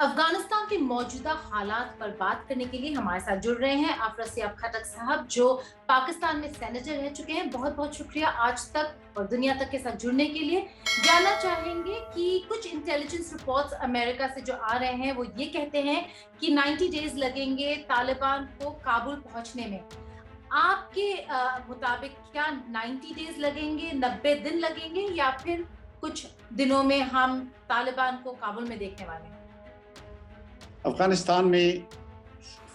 افغانستان کے موجودہ حالات پر بات کرنے کے لیے ہمارے ساتھ جڑ رہے ہیں افراسیاب خٹک صاحب، جو پاکستان میں سینیٹر رہ چکے ہیں۔ بہت بہت شکریہ آج تک اور دنیا تک کے ساتھ جڑنے کے لیے۔ جاننا چاہیں گے کہ کچھ انٹیلیجنس رپورٹس امریکہ سے جو آ رہے ہیں وہ یہ کہتے ہیں کہ 90 ڈیز لگیں گے طالبان کو کابل پہنچنے میں۔ آپ کے مطابق کیا 90 ڈیز لگیں گے، 90 دن لگیں گے، یا پھر کچھ دنوں میں ہم طالبان کو کابل میں دیکھنے والے ہیں؟ افغانستان میں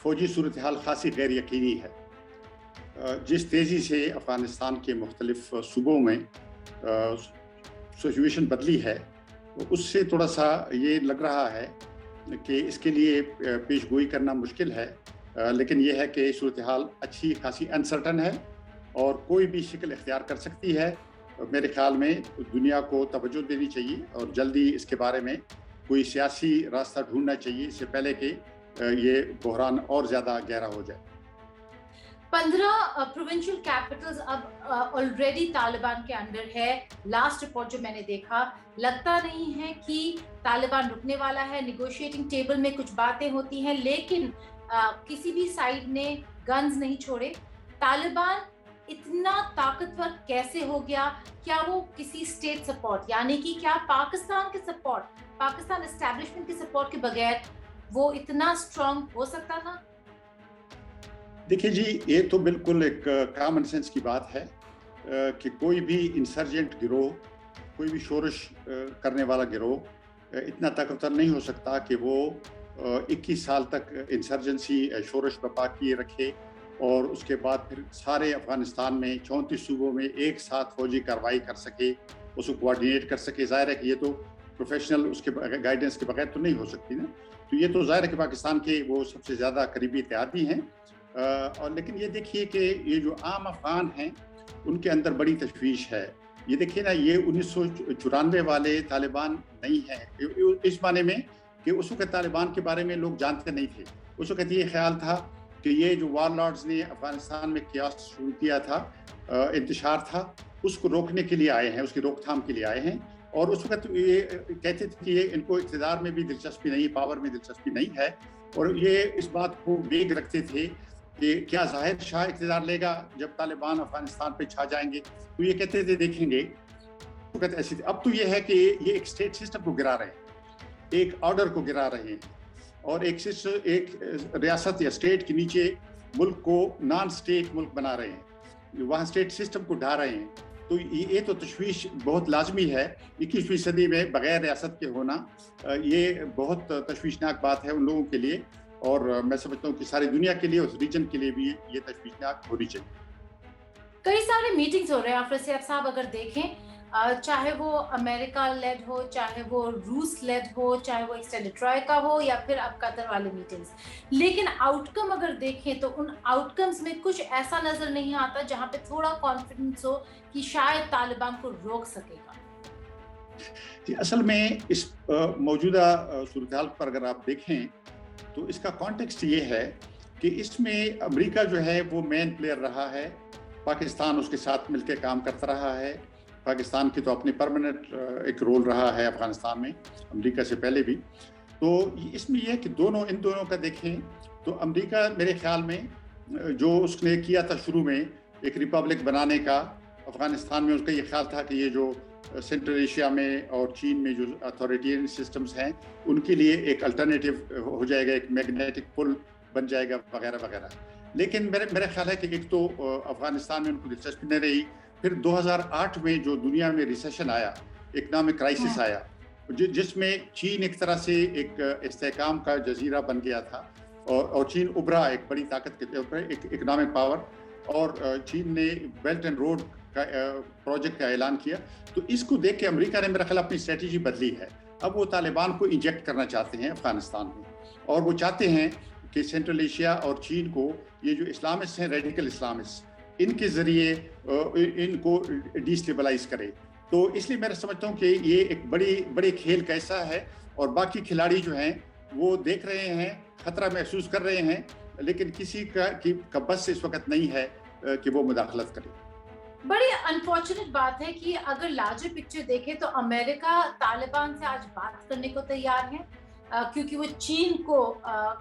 فوجی صورتحال خاصی غیر یقینی ہے۔ جس تیزی سے افغانستان کے مختلف صوبوں میں سچویشن بدلی ہے، اس سے تھوڑا سا یہ لگ رہا ہے کہ اس کے لیے پیش گوئی کرنا مشکل ہے، لیکن یہ ہے کہ صورتحال اچھی خاصی انسرٹن ہے اور کوئی بھی شکل اختیار کر سکتی ہے۔ میرے خیال میں دنیا کو توجہ دینی چاہیے اور جلدی اس کے بارے میں کوئی سیاسی راستہ ڈھونڈنا چاہیے، اس سے پہلے کہ یہ بحران اور زیادہ گہرا ہو جائے۔ 15 پروونشل کیپٹلز اب آلریڈی طالبان کے انڈر ہے۔ لاسٹ رپورٹ جو میں نے دیکھا، لگتا نہیں ہے کہ طالبان رکنے والا ہے۔ نیگوشیٹنگ ٹیبل میں کچھ باتیں ہوتی ہیں، لیکن کسی بھی سائیڈ نے گنز نہیں چھوڑے۔ طالبان اتنا طاقتور کیسے ہو گیا؟ کیا وہ کسی اسٹیٹ سپورٹ، یعنی کہ کیا پاکستان کے سپورٹ، پاکستان اسٹیبلشمنٹ کے سپورٹ کے بغیر وہ اتنا اسٹرانگ ہو سکتا تھا؟ دیکھیں جی، یہ تو بالکل ایک کامن سینس کی بات ہے کہ کوئی بھی انسرجنٹ گروہ، کوئی بھی شورش کرنے والا گروہ اتنا طاقتور نہیں ہو سکتا کہ وہ 21 سال تک انسرجنسی شورش برپا کیے رکھے اور اس کے بعد پھر سارے افغانستان میں 34 صوبوں میں ایک ساتھ فوجی کارروائی کر سکے، اس کو کوآرڈینیٹ کر سکے۔ ظاہر ہے کہ یہ تو پروفیشنل اس کے گائیڈنس کے بغیر تو نہیں ہو سکتی نا۔ تو یہ تو ظاہر ہے کہ پاکستان کے وہ سب سے زیادہ قریبی اتحادی ہیں، اور لیکن یہ دیکھیے کہ یہ جو عام افغان ہیں ان کے اندر بڑی تشویش ہے۔ یہ دیکھیے نا، یہ 1994 والے طالبان نہیں ہیں، اس معنی میں کہ اس وقت طالبان کے بارے میں لوگ جانتے نہیں تھے۔ اس وقت یہ خیال تھا کہ یہ جو وار لارڈز نے افغانستان میں قیاس شروع کیا تھا، انتشار تھا، اس کو روکنے کے لیے آئے ہیں، اس کی روک تھام کے لیے آئے ہیں۔ اور اس وقت یہ کہتے تھے کہ ان کو اقتدار میں بھی دلچسپی نہیں، پاور میں دلچسپی نہیں ہے، اور یہ اس بات کو بیگ رکھتے تھے کہ کیا ظاہر شاہ اقتدار لے گا جب طالبان افغانستان پہ چھا جائیں گے۔ تو یہ کہتے تھے دیکھیں گے۔ ایسی اب تو یہ ہے کہ یہ ایک اسٹیٹ سسٹم کو گرا رہے ہیں، ایک آرڈر کو گرا رہے ہیں، اور ایک ریاست یا اسٹیٹ کے نیچے ملک کو نان اسٹیٹ ملک بنا رہے ہیں، وہاں اسٹیٹ سسٹم کو ڈھا رہے ہیں۔ تو یہ تو تشویش بہت لازمی ہے 21ویں صدی میں بغیر ریاست کے ہونا۔ یہ بہت تشویشناک بات ہے ان لوگوں کے لیے، اور میں سمجھتا ہوں کہ ساری دنیا کے لیے، اس ریجن کے لیے بھی یہ تشویشناک ہونی چاہیے۔ کئی سارے میٹنگز ہو رہے ہیں افراسیاب صاحب، اگر دیکھیں چاہے وہ امریکہ لیڈ ہو، چاہے وہ روس لیڈ ہو، چاہے وہ ایکسٹینڈڈ ٹرائیکا ہو، یا پھر اب قطر والے میٹنگز، لیکن آؤٹ کم اگر دیکھیں تو ان آؤٹ کمز میں کچھ ایسا نظر نہیں آتا جہاں پہ تھوڑا کانفیڈنس ہو کہ شاید طالبان کو روک سکے گا۔ جی، اصل میں اس موجودہ صورتحال پر اگر آپ دیکھیں تو اس کا کانٹیکسٹ یہ ہے کہ اس میں امریکہ جو ہے وہ مین پلیئر رہا ہے، پاکستان اس کے ساتھ مل کے کام کرتا رہا ہے۔ پاکستان کی تو اپنی پرماننٹ ایک رول رہا ہے افغانستان میں، امریکہ سے پہلے بھی۔ تو اس میں یہ ہے کہ ان دونوں کا دیکھیں تو امریکہ میرے خیال میں جو اس نے کیا تھا شروع میں ایک ریپبلک بنانے کا افغانستان میں، اس کا یہ خیال تھا کہ یہ جو سینٹرل ایشیا میں اور چین میں جو اتھارٹیرین سسٹمز ہیں ان کے لیے ایک الٹرنیٹیو ہو جائے گا، ایک میگنیٹک پل بن جائے گا وغیرہ وغیرہ۔ لیکن میرا خیال ہے کہ ایک تو افغانستان میں ان کو دلچسپی نہیں رہی، پھر 2008 میں جو دنیا میں ریسیشن آیا، اکنامک کرائسس آیا، جس میں چین ایک طرح سے ایک استحکام کا جزیرہ بن گیا تھا، اور چین ابھرا ایک بڑی طاقت کے طور پر، ایک اکنامک پاور، اور چین نے بیلٹ اینڈ روڈ کا پروجیکٹ کا اعلان کیا۔ تو اس کو دیکھ کے امریکہ نے میرا خیال اپنی اسٹریٹجی بدلی ہے۔ اب وہ طالبان کو انجیکٹ کرنا چاہتے ہیں افغانستان میں، اور وہ چاہتے ہیں کہ سینٹرل ایشیا اور چین کو یہ جو اسلامسٹ ہیں، ریڈیکل اسلامسٹ، ان کے ذریعے ان کو ڈیسٹیبلائز کرے۔ تو اس لیے میں سمجھتا ہوں کہ یہ ایک بڑے کھیل کا حصہ ہے، اور باقی کھلاڑی جو ہیں وہ دیکھ رہے ہیں، خطرہ محسوس کر رہے ہیں، لیکن کسی کا بس اس وقت نہیں ہے کہ وہ مداخلت کرے۔ بڑی انفارچونیٹ بات ہے کہ اگر لارجر پکچر دیکھیں تو امریکہ طالبان سے آج بات کرنے کو تیار ہے۔ क्योंकि वो चीन को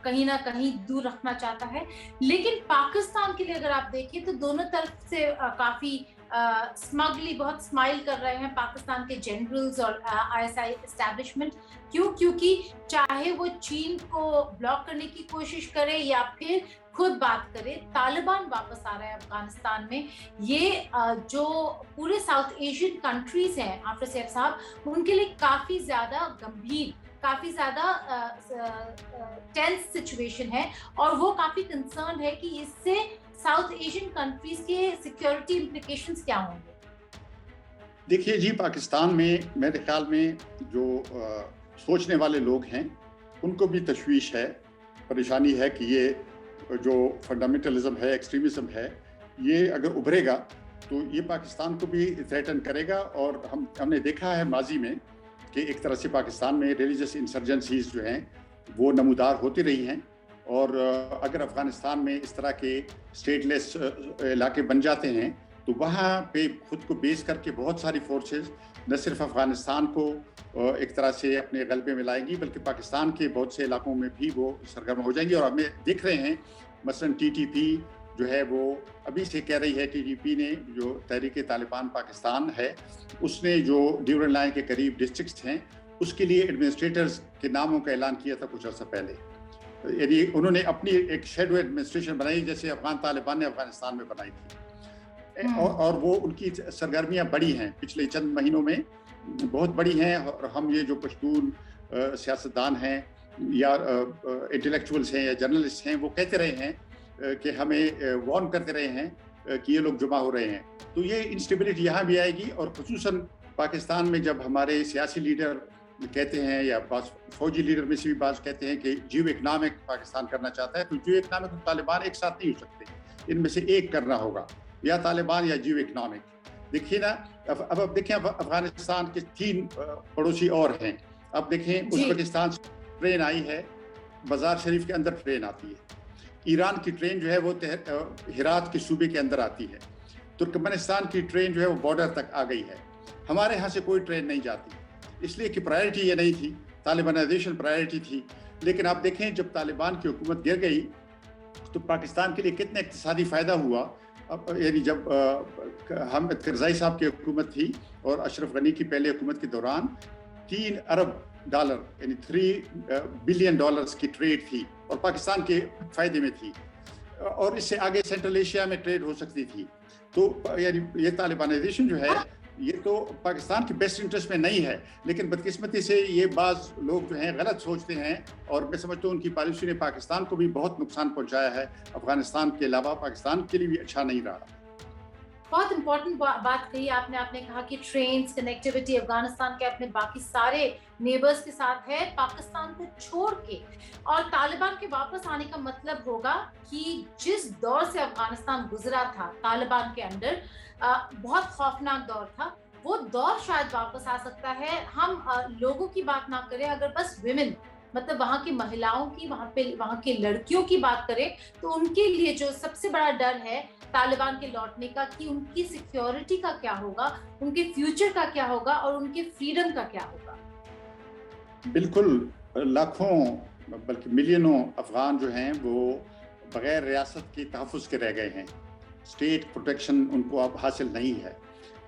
कहीं ना कहीं दूर रखना चाहता है। लेकिन पाकिस्तान के लिए अगर आप देखें तो दोनों तरफ से काफी स्मगली बहुत स्माइल कर रहे हैं पाकिस्तान के जनरल्स और आईएसआई एस्टैब्लिशमेंट। क्यों? क्योंकि चाहे वो चीन को ब्लॉक करने की कोशिश करे या फिर खुद बात करे, तालिबान वापस आ रहा है अफगानिस्तान में। ये जो पूरे साउथ एशियन कंट्रीज हैं आफर सैफ साहब, उनके लिए काफी ज्यादा गंभीर, काफी ज्यादा टेंस सिचुएशन है और वो काफी कंसर्न है कि इससे साउथ एशियन कंट्रीज के सिक्योरिटी इम्प्लीकेशंस क्या होंगे। देखिए जी, पाकिस्तान में मेरे ख्याल में जो सोचने वाले लोग हैं उनको भी तशवीश है, परेशानी है कि ये जो फंडामेंटलिज्म है, एक्सट्रीमिज्म है, ये अगर उभरेगा तो ये पाकिस्तान को भी थ्रेटन करेगा। और हमने देखा है माजी में कि एक तरह से पाकिस्तान में रिलीजियस इंसर्जेंसीज जो हैं वो नमूदार होती रही हैं। और अगर अफ़गानिस्तान में इस तरह के स्टेटलेस इलाके बन जाते हैं तो वहाँ पे खुद को बेस करके बहुत सारी फोर्सेस न सिर्फ अफ़गानिस्तान को एक तरह से अपने गलबे में लाएंगी, बल्कि पाकिस्तान के बहुत से इलाकों में भी वो सरगर्म हो जाएंगी। और हमें दिख रहे हैं, मसलन टीटीपी जो है वो अभी से कह रही है, टीटीपी ने जो तहरीक तालिबान पाकिस्तान है उसने जो ड्यूरन लाइन के करीब डिस्ट्रिक्ट्स हैं उसके लिए एडमिनिस्ट्रेटर्स के नामों का ऐलान किया था कुछ अर्सा पहले। यानी उन्होंने अपनी एक शेडो एडमिनिस्ट्रेशन बनाई जैसे अफगान तालिबान ने अफगानिस्तान में बनाई थी। और वो उनकी सरगर्मियां बड़ी हैं, पिछले चंद महीनों में बहुत बड़ी हैं। और हम ये जो पश्तून सियासतदान हैं या इंटेलेक्चुअल्स हैं या जर्नलिस्ट हैं वो कहते रहे हैं कि हमें वार्न करते रहे हैं कि ये लोग जमा हो रहे हैं। तो ये इंस्टेबिलिटी यहाँ भी आएगी। और खुसूसन पाकिस्तान में जब हमारे सियासी लीडर कहते हैं या फौजी लीडर में से भी बात कहते हैं कि जियो इकनॉमिक पाकिस्तान करना चाहता है, तो जियो इकनॉमिक और तालिबान एक साथ नहीं हो सकते, इनमें से एक करना होगा, या तालिबान या जियो इकनॉमिक। देखिए ना, अब देखें अफगानिस्तान के 3 पड़ोसी और हैं। अब देखें उज़्बेकिस्तान से ट्रेन आई है, बाजार शरीफ के अंदर ट्रेन आती है। ईरान की ट्रेन जो है वो हिरात के सूबे के अंदर आती है। तुर्कमेनिस्तान की ट्रेन जो है वो बॉर्डर तक आ गई है। हमारे यहाँ से कोई ट्रेन नहीं जाती, इसलिए कि प्रायोरिटी ये नहीं थी, तालिबानाइजेशन प्रायोरिटी थी। लेकिन आप देखें जब तालिबान की हुकूमत गिर गई तो पाकिस्तान के लिए कितना इक्तिसादी फ़ायदा हुआ। अब यानी जब हमद करज़ाई साहब की हुकूमत थी और अशरफ गनी की पहले हुकूमत के दौरान $3 अरब यानी $3 बिलियन की ट्रेड थी और पाकिस्तान के फ़ायदे में थी। और इससे आगे सेंट्रल एशिया में ट्रेड हो सकती थी। तो यानी ये तालिबानाइजेशन जो है ये तो पाकिस्तान के बेस्ट इंटरेस्ट में नहीं है। लेकिन बदकिस्मती से ये बाज़ लोग जो हैं गलत सोचते हैं और मैं समझता हूँ उनकी पॉलिसी ने पाकिस्तान को भी बहुत नुकसान पहुंचाया है। अफगानिस्तान के अलावा पाकिस्तान के लिए भी अच्छा नहीं रहा। बहुत इंपॉर्टेंट बात कही आपने कहा कि ट्रेन्स कनेक्टिविटी अफगानिस्तान के अपने बाकी सारे नेबर्स के साथ है, पाकिस्तान को छोड़ के। और तालिबान के वापस आने का मतलब होगा कि जिस दौर से अफगानिस्तान गुजरा था तालिबान के अंडर, बहुत खौफनाक दौर था, वो दौर शायद वापस आ सकता है। हम लोगों की बात ना करें, अगर बस विमेन मतलब वहाँ की महिलाओं की, वहाँ के लड़कियों की बात करें तो उनके लिए जो सबसे बड़ा डर है तालिबान के लौटने का कि उनकी सिक्योरिटी का क्या होगा, उनके फ्यूचर का क्या होगा और उनके फ्रीडम का क्या होगा। बिल्कुल, लाखों बल्कि मिलियनों अफगान जो हैं वो बगैर रियासत के तहफ़्फ़ुज़ के रह गए हैं। स्टेट प्रोटेक्शन उनको अब हासिल नहीं है।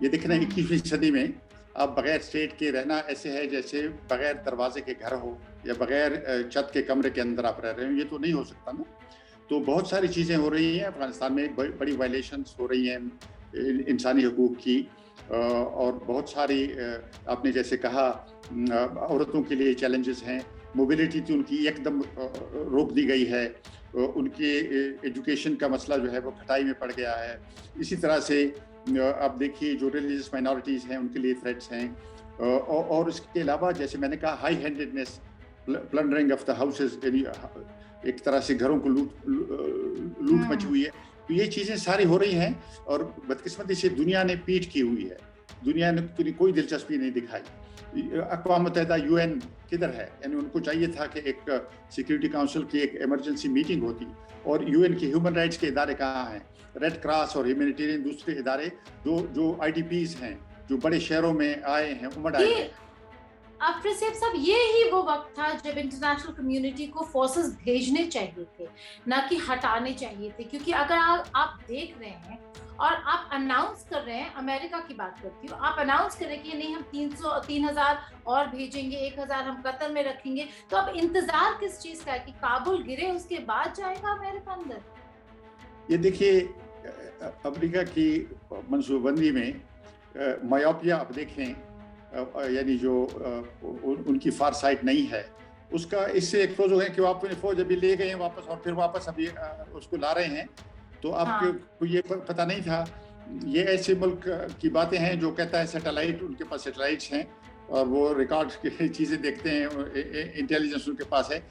ये देखना 21वीं सदी में अब बगैर स्टेट के रहना ऐसे है जैसे बगैर दरवाजे के घर हो या बगैर छत के कमरे के अंदर आप रह रहे हो। ये तो नहीं हो सकता ना। तो बहुत सारी चीज़ें हो रही हैं अफगानिस्तान में, बड़ी वायलेशंस हो रही हैं इंसानी हकूक़ की। और बहुत सारी आपने जैसे कहा औरतों के लिए चैलेंजेस हैं। मोबिलिटी तो उनकी एकदम रोक दी गई है। उनके एजुकेशन का मसला जो है वो खटाई में पड़ गया है। इसी तरह से आप देखिए जो रिलीजियस माइनॉरिटीज़ हैं उनके लिए थ्रेट्स हैं। और इसके अलावा जैसे मैंने कहा high handedness, plundering of the houses, एक तरह से घरों को लूट मची हुई है। तो ये चीज़ें सारी हो रही हैं और बदकिस्मती से दुनिया ने पीठ की हुई है। दुनिया ने कोई दिलचस्पी नहीं दिखाई। अक़वाम मुत्तहिदा UN किधर है? यानी उनको चाहिए था कि एक सिक्योरिटी काउंसिल की एक इमरजेंसी मीटिंग होती और UN के ह्यूमन राइट्स के इदारे कहाँ हैं? रेड क्रॉस और ह्यूमैनिटेरियन दूसरे इदारे जो IDPs हैं, जो बड़े शहरों में आए हैं, उमड़ आए हैं। अफरसेब साहब, ये ही वो वक्त था जब इंटरनेशनल कम्युनिटी को फोर्सेस भेजने चाहिए थे, ना कि हटाने चाहिए थे, क्योंकि अगर आप देख रहे हैं और आप अनाउंस कर रहे हैं, अमेरिका की बात करती हूँ, आप अनाउंस कर रहे हैं कि नहीं हम 300 3000 और भेजेंगे, 1000 हम कतर में रखेंगे, तो अब इंतजार किस चीज का है कि काबुल गिरे उसके बाद जाएगा अमेरिका अंदर? ये देखिए, अमेरिका की मनसूबबंदी में मायोपिया आप देखें, यानी जो उनकी फार साइट नहीं है, उसका इससे एक्सपोज हो गए कि वो अपनी फौज अभी ले गए हैं वापस, और फिर वापस अभी उसको ला रहे हैं। तो आपको हाँ। ये पता नहीं था। ये ऐसे मुल्क की बातें हैं जो कहता है सैटेलाइट, उनके पास सैटेलाइट्स हैं और वो रिकॉर्ड की चीज़ें देखते हैं, इंटेलिजेंस उनके पास है।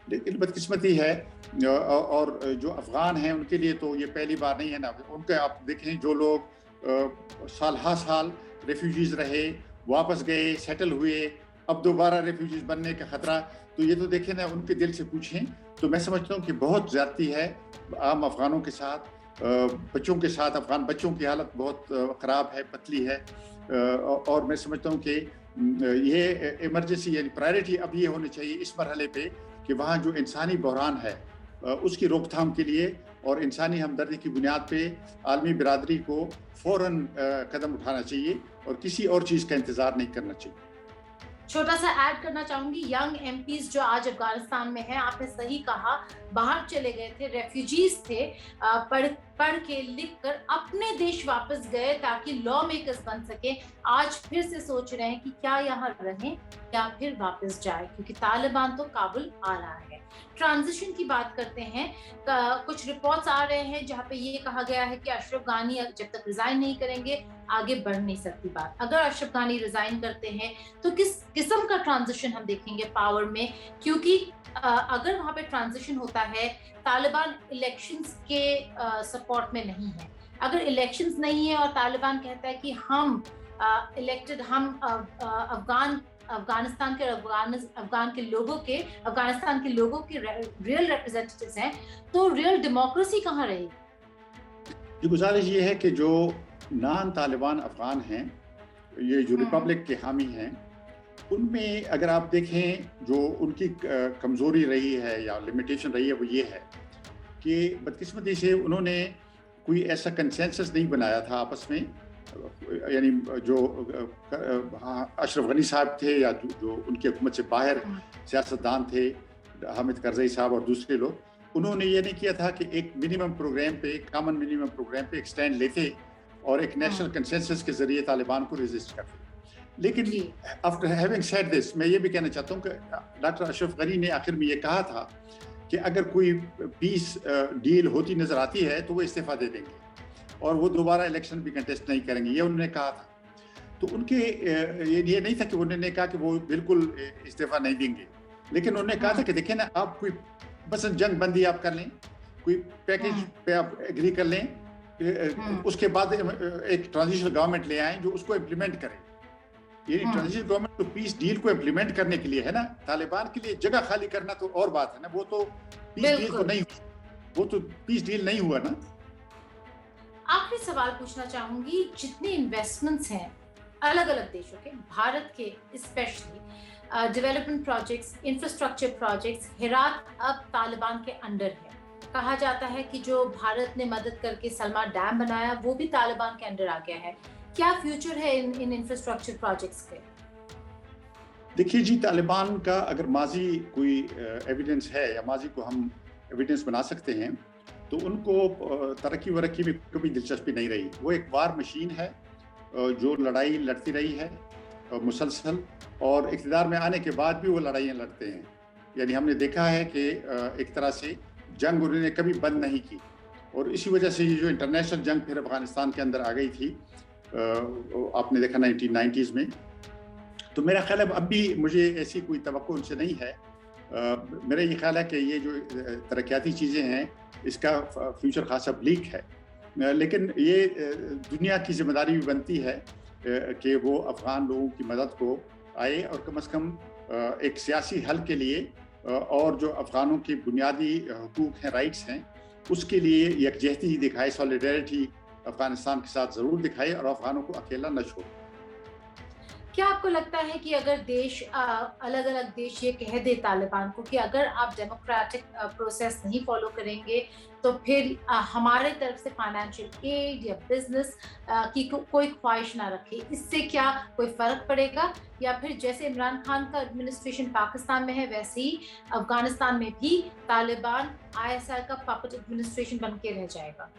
लेकिन बदकिस्मती है, और जो अफ़गान हैं उनके लिए तो ये पहली बार नहीं है ना। उनके आप देखें, जो लोग साल हा साल रेफ्यूजीज़ रहे, वापस गए, सेटल हुए, अब दोबारा रेफ्यूजीज़ बनने का ख़तरा, तो ये तो देखें ना, उनके दिल से पूछें। तो मैं समझता हूँ कि बहुत ज़्यादती है आम अफ़गानों के साथ, बच्चों के साथ। अफ़गान बच्चों की हालत बहुत ख़राब है, पतली है, और मैं समझता हूँ कि ये इमरजेंसी यानी प्रायोरिटी अब ये होनी चाहिए इस मरहले पे कि वहाँ जो इंसानी बहरान है उसकी रोकथाम के लिए और इंसानी हमदर्दी की बुनियाद पे आलमी बिरादरी को फ़ौरन कदम उठाना चाहिए और किसी और चीज़ का इंतज़ार नहीं करना चाहिए। छोटा सा ऐड करना चाहूंगी, यंग एमपीज जो आज अफगानिस्तान में हैं, आपने सही कहा, बाहर चले गए थे, रेफ्यूजीज थे, पढ़ के लिख कर अपने देश वापस गए ताकि लॉ मेकर्स बन सके। आज फिर से सोच रहे हैं कि क्या यहाँ रहें या फिर वापस जाए, क्योंकि तालिबान तो काबुल आ रहा है। ट्रांजिशन की बात करते हैं, कुछ रिपोर्ट्स आ रहे हैं जहाँ पे ये कहा गया है कि अशरफ गानी जब तक रिजाइन नहीं करेंगे आगे बढ़ नहीं सकती बात। अगर अशरफ गानी रिजाइन करते हैं तो किस किस्म का ट्रांजिशन हम देखेंगे पावर में, क्योंकि अगर वहां पे ट्रांजिशन होता है, तालिबान इलेक्शंस के सपोर्ट में नहीं है। अगर इलेक्शंस नहीं है और तालिबान कहता है कि हम इलेक्टेड, हम अफगानिस्तान के लोगों के रियल रिप्रेजेंटेटिव्स हैं, तो रियल डेमोक्रेसी कहाँ रहेगी? ये गुजारिश ये है कि जो नान तालिबान अफगान हैं, ये जो रिपब्लिक के हामी हैं, उनमें अगर आप देखें जो उनकी कमज़ोरी रही है या लिमिटेशन रही है, वो ये है कि बदकिस्मती से उन्होंने कोई ऐसा कंसेंसस नहीं बनाया था आपस में। यानी जो अशरफ गनी साहब थे या जो उनकी हुकूमत से बाहर सियासतदान थे, हामिद करज़ई साहब और दूसरे लोग, उन्होंने ये नहीं किया था कि एक मिनिमम प्रोग्राम पे, कॉमन मिनिमम प्रोग्राम पे एक स्टैंड लेते और एक नेशनल कंसेंसस के जरिए तालिबान को रेजिस्ट करते। लेकिन आफ्टर हैविंग सेड दिस, मैं ये भी कहना चाहता हूँ कि डॉक्टर अशरफ गनी ने आखिर में ये कहा था कि अगर कोई पीस डील होती नजर आती है तो वो इस्तीफा दे देंगे और वो दोबारा इलेक्शन भी कंटेस्ट नहीं करेंगे, ये उन्होंने कहा था। तो उनके ये नहीं था कि उन्होंने कहा कि वो बिल्कुल इस्तीफा नहीं देंगे, लेकिन उन्होंने कहा था कि देखिए ना, आप कोई बस जंग बंदी आप कर लें, कोई पैकेज पे आप एग्री कर लें, उसके बाद एक ट्रांजिशनल गवर्नमेंट ले आएं जो उसको इम्प्लीमेंट करे। ये ट्रांजिशनल गवर्नमेंट तो पीस डील को इम्प्लीमेंट करने के लिए है ना, तालिबान के लिए जगह खाली करना तो और बात है ना, वो तो पीस डील तो नहीं, वो तो पीस डील नहीं हुआ ना। आखिरी सवाल पूछना चाहूंगी, जितने इन्वेस्टमेंट्स हैं अलग अलग देशों के, भारत के specially development projects, infrastructure projects, Herat अब तालिबान के अंडर है। कहा जाता है कि जो भारत ने मदद करके सलमा डैम बनाया वो भी तालिबान के अंडर आ गया है। क्या फ्यूचर है इन इंफ्रास्ट्रक्चर प्रोजेक्ट्स के? देखिए जी, तालिबान का अगर माजी कोई एविडेंस है या माजी को हम एविडेंस बना सकते हैं, तो उनको तरक्की वरक्की में कभी दिलचस्पी नहीं रही। वो एक वार मशीन है जो लड़ाई लड़ती रही है मुसलसल, और इक़्तिदार में आने के बाद भी वो लड़ाइयाँ लड़ते हैं। यानी हमने देखा है कि एक तरह से जंग उन्होंने कभी बंद नहीं की, और इसी वजह से ये जो इंटरनेशनल जंग फिर अफगानिस्तान के अंदर आ गई थी, आपने देखा 1990s में। तो मेरा ख्याल है अब भी मुझे ऐसी कोई तवक्को उनसे नहीं है। मेरा ये ख्याल है कि ये जो तरक्याती चीज़ें हैं इसका फ्यूचर खासा ब्लीक है, लेकिन ये दुनिया की जिम्मेदारी भी बनती है कि वो अफ़गान लोगों की मदद को आए और कम से कम एक सियासी हल के लिए और जो अफ़गानों के बुनियादी हुकूक हैं, राइट्स हैं, उसके लिए यकजहती दिखाए, सॉलिडेरिटी अफ़गानिस्तान के साथ ज़रूर दिखाए और अफ़गानों को अकेला न छोड़े। क्या आपको लगता है कि अगर देश अलग अलग देश ये कह दे तालिबान को कि अगर आप डेमोक्रेटिक प्रोसेस नहीं फॉलो करेंगे तो फिर हमारे तरफ से फाइनेंशियल एड या बिजनेस की कोई ख्वाहिश ना रखे, इससे क्या कोई फर्क पड़ेगा? या फिर जैसे इमरान खान का एडमिनिस्ट्रेशन पाकिस्तान में है वैसे ही अफगानिस्तान में भी तालिबान आईएसआई का पपेट एडमिनिस्ट्रेशन बन के रह जाएगा?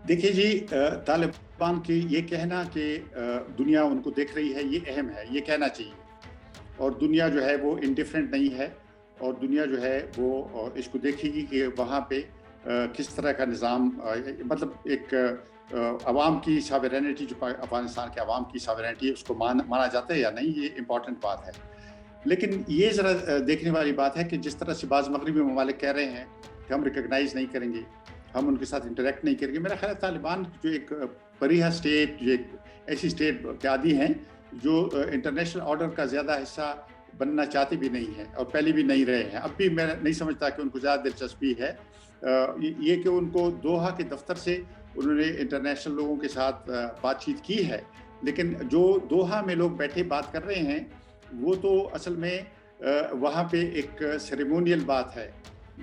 देखिए जी, तालिबान की ये कहना कि दुनिया उनको देख रही है, ये अहम है, ये कहना चाहिए। और दुनिया जो है वो इंडिफरेंट नहीं है, और दुनिया जो है वो इसको देखेगी कि वहाँ पे किस तरह का निज़ाम, मतलब एक अवाम की सॉवरेनिटी, जो अफगानिस्तान के अवाम की सॉवरेनिटी है, उसको माना जाता है या नहीं, ये इम्पॉर्टेंट बात है। लेकिन ये ज़रा देखने वाली बात है कि जिस तरह से बाज़ मगरबी ममालिक कह रहे हैं कि हम रिकगनाइज़ नहीं करेंगे, हम उनके साथ इंटरेक्ट नहीं करेंगे। मेरा ख्याल है तालिबान जो एक परीहा स्टेट, जो एक ऐसी स्टेट के आदी हैं जो इंटरनेशनल ऑर्डर का ज़्यादा हिस्सा बनना चाहते भी नहीं हैं और पहले भी नहीं रहे हैं। अब भी मैं नहीं समझता कि उनको ज़्यादा दिलचस्पी है ये कि उनको दोहा के दफ्तर से उन्होंने इंटरनेशनल लोगों के साथ बातचीत की है, लेकिन जो दोहा में लोग बैठे बात कर रहे हैं वो तो असल में वहाँ पे एक सेरेमोनियल बात है,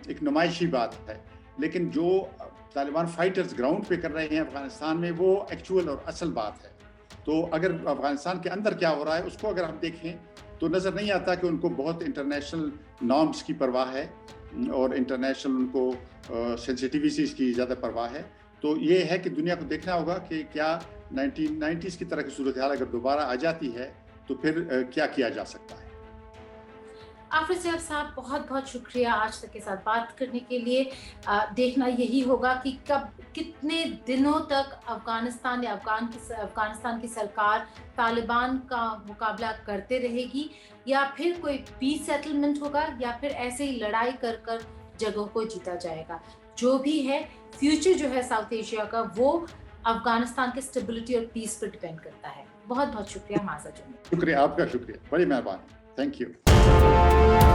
एक नुमाइशी बात है। लेकिन जो तालिबान फाइटर्स ग्राउंड पे कर रहे हैं अफगानिस्तान में, वो एक्चुअल और असल बात है। तो अगर अफगानिस्तान के अंदर क्या हो रहा है उसको अगर हम देखें तो नज़र नहीं आता कि उनको बहुत इंटरनेशनल नॉर्म्स की परवाह है और इंटरनेशनल उनको सेंसिटिविटीज़ की ज़्यादा परवाह है। तो ये है कि दुनिया को देखना होगा कि क्या 1990s की तरह की सूरत हाल अगर दोबारा आ जाती है तो फिर क्या किया जा सकता है। आफिर सियाब साहब, बहुत बहुत शुक्रिया आज तक के साथ बात करने के लिए। देखना यही होगा कि कब कितने दिनों तक अफगानिस्तान या अफगानिस्तान की सरकार तालिबान का मुकाबला करते रहेगी, या फिर कोई पीस सेटलमेंट होगा, या फिर ऐसे ही लड़ाई कर कर जगहों को जीता जाएगा। जो भी है, फ्यूचर जो है साउथ एशिया का, वो अफगानिस्तान के स्टेबिलिटी और पीस पर डिपेंड करता है। बहुत बहुत शुक्रिया हमारे साथ जुड़ने। शुक्रिया, आपका शुक्रिया, बड़ी मेहरबानी, थैंक यू।